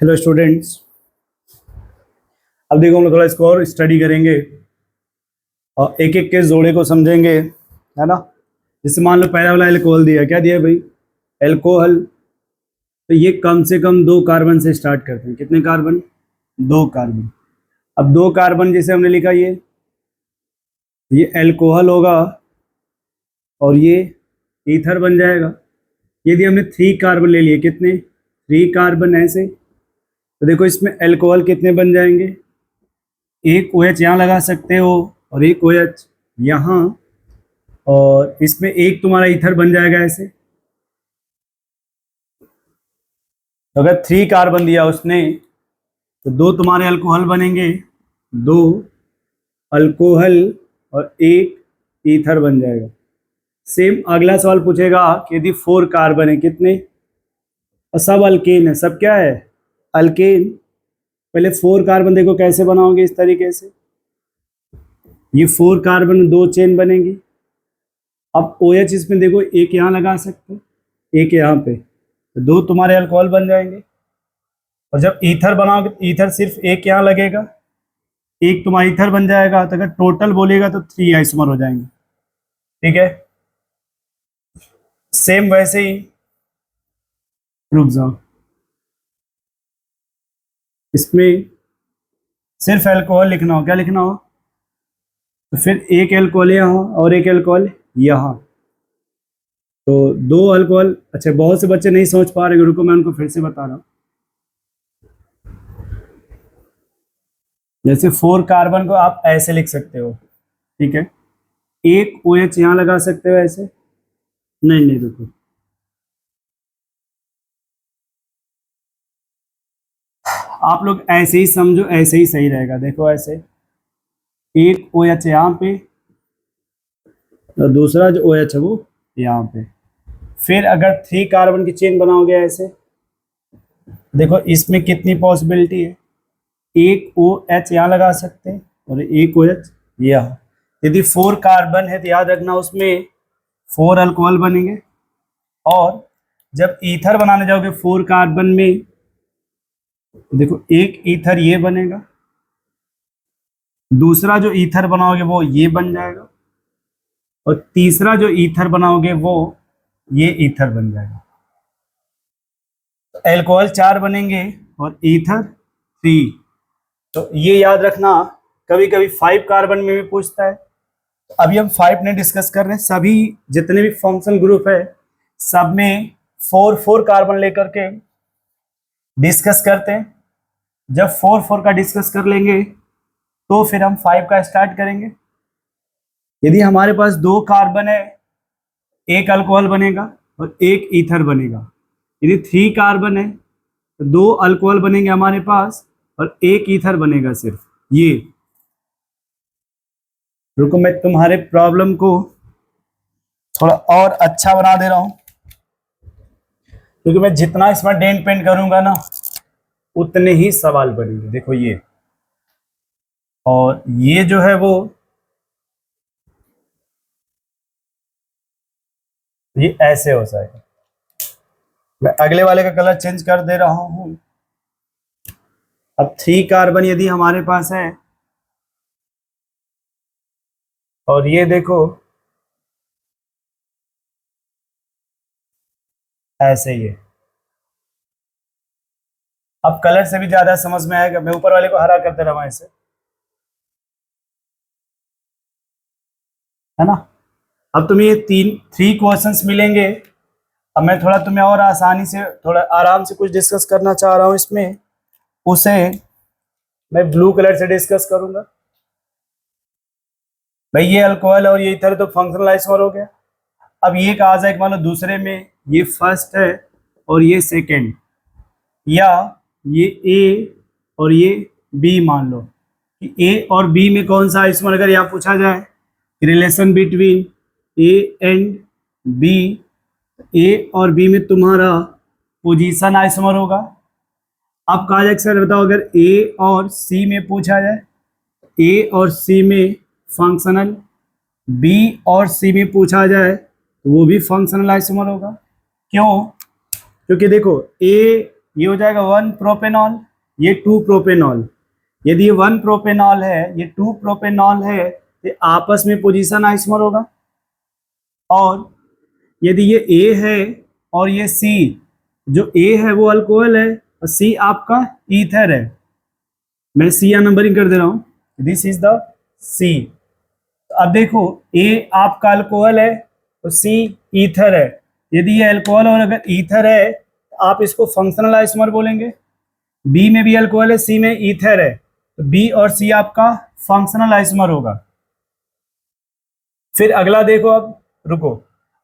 Hello students. अब देखो हम लोग थोड़ा इसको और स्टडी करेंगे और एक एक के जोड़े को समझेंगे, है ना। जैसे मान लो पहला वाला एल्कोहल दिया, क्या दिया भाई? एल्कोहल। तो ये कम से कम 2 कार्बन से स्टार्ट करते हैं। कितने कार्बन? 2 कार्बन। अब 2 कार्बन जैसे हमने लिखा, ये एल्कोहल होगा और ये ईथर बन जाएगा। यदि हमने 3 कार्बन ले लिए, कितने? 3 कार्बन ऐसे, तो देखो इसमें एल्कोहल कितने बन जाएंगे? एक OH यहाँ लगा सकते हो और एक OH यहाँ, और इसमें एक तुम्हारा ईथर बन जाएगा ऐसे। तो अगर 3 कार्बन दिया उसने, तो 2 तुम्हारे अल्कोहल बनेंगे, 2 अल्कोहल और एक ईथर बन जाएगा। सेम अगला सवाल पूछेगा कि यदि 4 कार्बन है, कितने? और सब अल्केन है, सब क्या है? अल्केन। पहले 4 कार्बन देखो कैसे बनाओगे, इस तरीके से। ये 4 कार्बन 2 चेन बनेंगी। अब OH इसमें देखो, एक यहाँ लगा सकते हो, एक यहाँ पे, तो 2 तुम्हारे अल्कोहल बन जाएंगे। और जब ईथर बनाओगे तो ईथर सिर्फ एक यहाँ लगेगा, एक तुम्हारा ईथर बन जाएगा। तो अगर टोटल बोलेगा तो 3 आइसोमर हो जाएंगे। ठीक है, सेम वैसे ही। रुक जाओ, इसमें सिर्फ अल्कोहल लिखना हो। क्या लिखना हो? तो फिर एक अल्कोहल यहाँ और एक अल्कोहल यहाँ, तो 2 अल्कोहल। अच्छा, बहुत से बच्चे नहीं समझ पा रहे, रुको मैं उनको फिर से बता रहा हूँ। जैसे 4 कार्बन को आप ऐसे लिख सकते हो, ठीक है। एक OH यहाँ लगा सकते हो ऐसे। नहीं नहीं, रुको, आप लोग ऐसे ही समझो, ऐसे ही सही रहेगा। देखो ऐसे, एक OH यहाँ पे और दूसरा जो OH है वो यहाँ पे। फिर अगर 3 कार्बन की चेन बनाओगे ऐसे, देखो इसमें कितनी पॉसिबिलिटी है। एक OH यहाँ लगा सकते हैं और एक OH यहाँ। यदि 4 कार्बन है तो याद रखना उसमें 4 अल्कोहल बनेंगे। और जब ईथर बनाने जाओगे 4 कार्बन में, देखो एक ईथर ये बनेगा, दूसरा जो ईथर बनाओगे वो ये बन जाएगा, और तीसरा जो ईथर बनाओगे वो ये ईथर बन जाएगा। तो एल्कोहल 4 बनेंगे और ईथर 3। तो ये याद रखना। कभी कभी 5 कार्बन में भी पूछता है। अभी हम 5 नहीं डिस्कस कर रहे हैं, सभी जितने भी फंक्शनल ग्रुप है सब में 4 कार्बन लेकर के डिस्कस करते हैं। जब 4 का डिस्कस कर लेंगे तो फिर हम 5 का स्टार्ट करेंगे। यदि हमारे पास 2 कार्बन है, एक अल्कोहल बनेगा और एक ईथर बनेगा। यदि 3 कार्बन है तो 2 अल्कोहल बनेंगे हमारे पास और एक ईथर बनेगा सिर्फ ये। रुको, मैं तुम्हारे प्रॉब्लम को थोड़ा और अच्छा बना दे रहा हूं, क्योंकि मैं जितना इसमें डेंट पेंट करूंगा ना उतने ही सवाल बनेंगे। देखो ये, और ये जो है वो ये ऐसे हो जाएगा। मैं अगले वाले का कलर चेंज कर दे रहा हूं। अब 3 कार्बन यदि हमारे पास है और ये देखो ऐसे ही है। अब कलर से भी ज्यादा समझ में आएगा। मैं ऊपर वाले को हरा कर दे रहा हूं ऐसे, है ना। अब तुम्हें ये 3 क्वेश्चंस मिलेंगे। अब मैं थोड़ा तुम्हें और आसानी से, थोड़ा आराम से कुछ डिस्कस करना चाह रहा हूं इसमें, उसे मैं ब्लू कलर से डिस्कस करूंगा। भाई ये अल्कोहल और ये इथर तो फंक्शनल आइसोमर हो गया। अब ये कहा जाए कि मान लो दूसरे में ये फर्स्ट है और ये सेकंड, या ये ए और ये बी। मान लो कि ए और बी में कौन सा आइसोमर, अगर यहाँ पूछा जाए relation between A and B, A और बी में तुम्हारा पोजीशन आइसोमर होगा। अब कहा जाए सर बताओ, अगर ए और सी में पूछा जाए, ए और सी में फंक्शनल, बी और सी में पूछा जाए तो वो भी फंक्शनल आइसोमर होगा। क्यों? क्योंकि देखो ए ये हो जाएगा 1 प्रोपेनॉल, ये 2 प्रोपेनॉल। यदि ये 1 प्रोपेनॉल है, ये 2 प्रोपेनॉल है, तो आपस में पोजीशन आइसोमर होगा। और यदि ये ए है और ये सी, जो ए है वो अल्कोहल है और सी आपका ईथर है। मैं सी या नंबरिंग कर दे रहा हूं, दिस इज द सी। अब देखो ए आपका अल्कोहल है और सी ईथर है। यदि ये अल्कोहल और अगर ईथर है तो आप इसको फंक्शनल आइसोमर बोलेंगे। बी में भी अल्कोहल है, सी में ईथर है, तो बी और सी आपका फंक्शनल आइसोमर होगा। फिर अगला देखो, अब रुको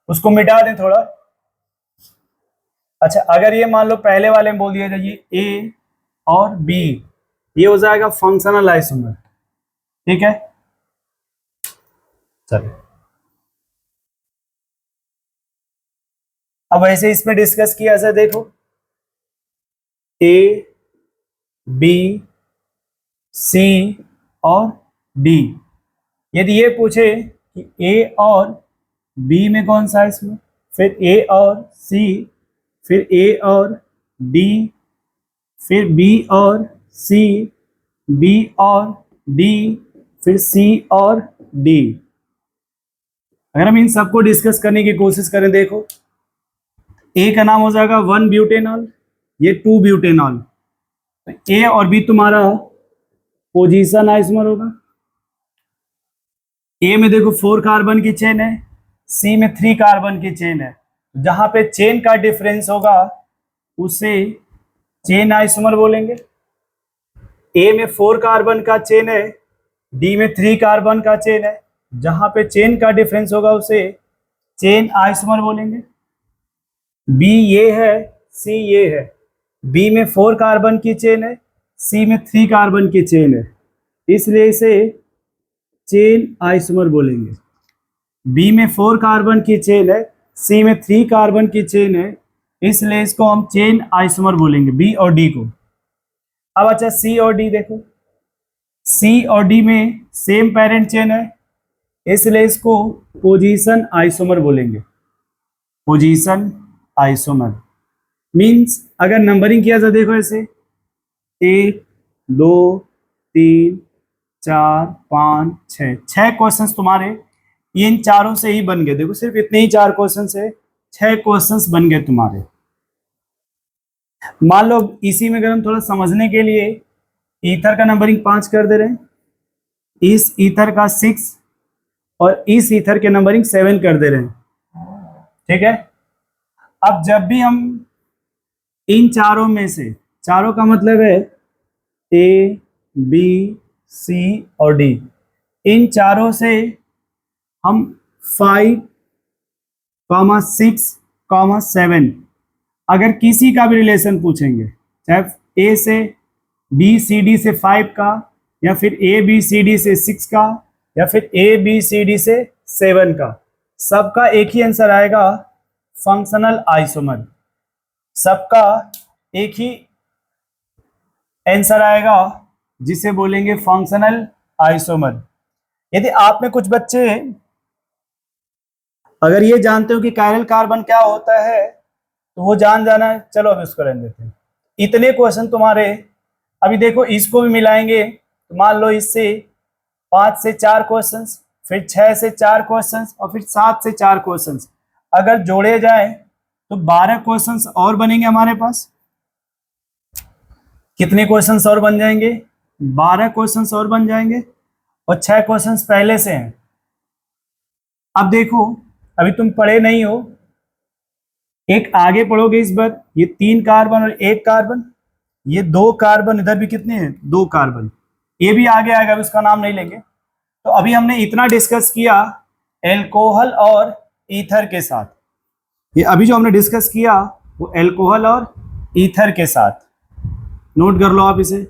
उसको मिटा दें थोड़ा। अच्छा, अगर ये मान लो पहले वाले में बोल दिया जाए ए और बी, ये हो जाएगा फंक्शनल आइसोमर। ठीक है, चलो अब ऐसे इसमें डिस्कस किया ऐसा देखो, ए बी सी और डी। यदि ये पूछे कि ए और बी में कौन सा है इसमें, फिर ए और सी, फिर ए और डी, फिर बी और सी, बी और डी, फिर सी और डी। अगर हम इन सबको डिस्कस करने की कोशिश करें, देखो ए का नाम हो जाएगा 1 ब्यूटेनॉल, ये 2 ब्यूटेनॉल। तो ए और बी तुम्हारा पोजीशन आइसोमर होगा। ए में देखो 4 कार्बन की चेन है, सी में 3 कार्बन की चेन है। जहां पे चेन का डिफरेंस होगा उसे चेन आइसोमर बोलेंगे। ए में 4 कार्बन का चेन है, डी में 3 कार्बन का चेन है, जहां पे चेन का डिफरेंस होगा उसे चेन आइसोमर बोलेंगे। बी ये है, सी ये है। बी में 4 कार्बन की चेन है, सी में 3 कार्बन की चेन है, इसलिए इसे चेन आइसोमर बोलेंगे। बी में 4 कार्बन की चेन है, सी में 3 कार्बन की चेन है, इसलिए इसको हम चेन आइसोमर बोलेंगे, बी और डी को। अब अच्छा सी और डी देखो, सी और डी में सेम पेरेंट चेन है, इसलिए इसको पोजीशन आइसोमर बोलेंगे। पोजीशन आइसोमर मींस अगर नंबरिंग किया जाए देखो ऐसे 1 2 3 4 5 6 क्वेश्चंस तुम्हारे इन चारों से ही बन गए। देखो सिर्फ इतने ही 4 क्वेश्चन से 6 क्वेश्चंस बन गए तुम्हारे। मान लो इसी में अगर हम थोड़ा समझने के लिए ईथर का नंबरिंग 5 कर दे रहे हैं, इस ईथर का 6 और इस ईथर के नंबरिंग 7 कर दे रहे हैं। ठीक है, अब जब भी हम इन चारों में से, चारों का मतलब है ए बी सी और डी, इन चारों से हम 5, 6, 7 अगर किसी का भी रिलेशन पूछेंगे, चाहे ए से बी सी डी से 5 का, या फिर ए बी सी डी से 6 का, या फिर ए बी सी डी से 7 का, सबका एक ही आंसर आएगा, फंक्शनल आइसोमर। सबका एक ही आंसर आएगा जिसे बोलेंगे फंक्शनल आइसोमर। यदि आप में कुछ बच्चे अगर ये जानते हो कि कायरल कार्बन क्या होता है तो वो जान जाना है, चलो अब इसको रहने देते हैं। इतने क्वेश्चन तुम्हारे, अभी देखो इसको भी मिलाएंगे तो मान लो इससे 5 से 4 क्वेश्चंस, फिर 6 से 4 क्वेश्चंस और फिर 7 से 4 क्वेश्चंस अगर जोड़े जाए तो 12 क्वेश्चंस और बनेंगे हमारे पास। कितने क्वेश्चंस और बन जाएंगे? 12 क्वेश्चंस और बन जाएंगे और 6 क्वेश्चंस पहले से हैं। अब देखो अभी तुम पढ़े नहीं हो, एक आगे पढ़ोगे इस बार, ये 3 कार्बन और 1 कार्बन, ये 2 कार्बन, इधर भी कितने हैं? 2 कार्बन, ये भी आगे आएगा, अभी उसका नाम नहीं लेंगे। तो अभी हमने इतना डिस्कस किया एल्कोहल और ईथर के साथ। ये अभी जो हमने डिस्कस किया वो एल्कोहल और ईथर के साथ, नोट कर लो आप इसे।